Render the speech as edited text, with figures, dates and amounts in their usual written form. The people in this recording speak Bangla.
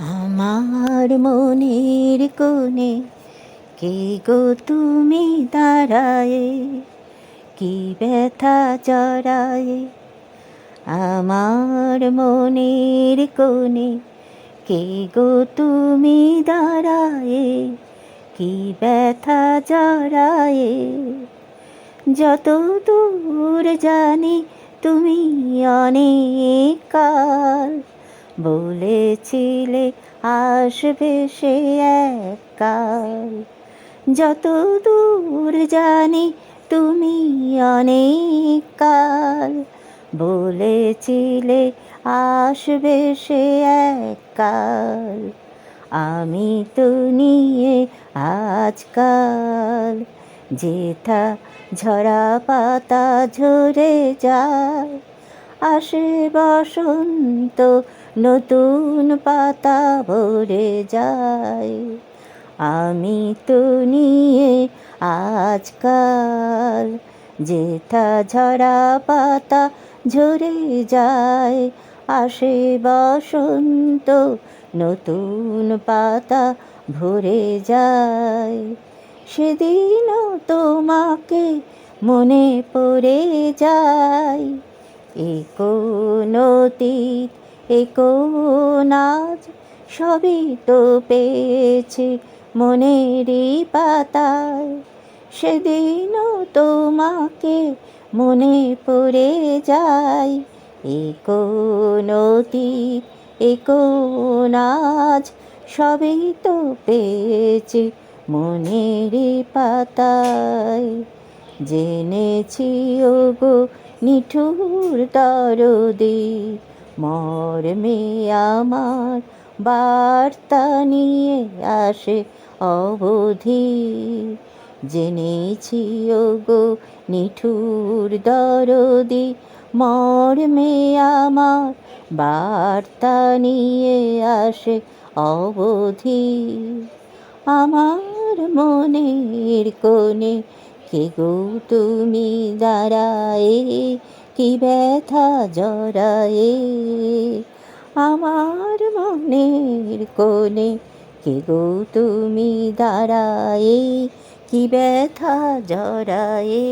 আমার মনের কোণে কে গো তুমি দাঁড়ায়ে, কি ব্যথা জড়ায়ে। আমার মনের কোণে কে গো তুমি দাঁড়ায়ে, কি ব্যথা জড়ায়ে। যত দূর জানি তুমি অনেক কাল, বলেছিলে আসবে সে এক কাল। যত দূর জানি তুমি অনেক কাল, বলেছিলে আসবে সে এক কাল। আমি তো নিয়ে আজকাল যেথা ঝরা পাতা ঝরে যায়, আসে বসন্ত নতুন পাতা ভরে যায়। আমি তো নিয়ে আজকাল যেথা ঝরা পাতা ঝরে যায়, আসে বসন্ত নতুন পাতা ভরে যায়। সেদিনও তোমাকে মনে পড়ে যায়, এ কোন অতীত এ কোন আজ, সবই তো পেয়েছি মনেরই পাতায়। সেদিনও তোমাকে মনে পড়ে যায়, এ কোন অতীত এ কোন আজ, সবই তো পেয়েছি মনেরই পাতায়। জেনেছি ওগো নিঠুর দরদি, মর্মে আমার বার্তা নিয়ে আসে অবধি। জেনেছি ওগো নিঠুর দরদি, মর্মে আমার বার্তা নিয়ে আসে অবধি। আমার মনের কোণে কে গো তুমি দাঁড়ায়ে, কি ব্যথা জড়ায়ে। আমার মনের কোণে কে গো তুমি দাঁড়ায়ে, কি ব্যথা জড়ায়ে।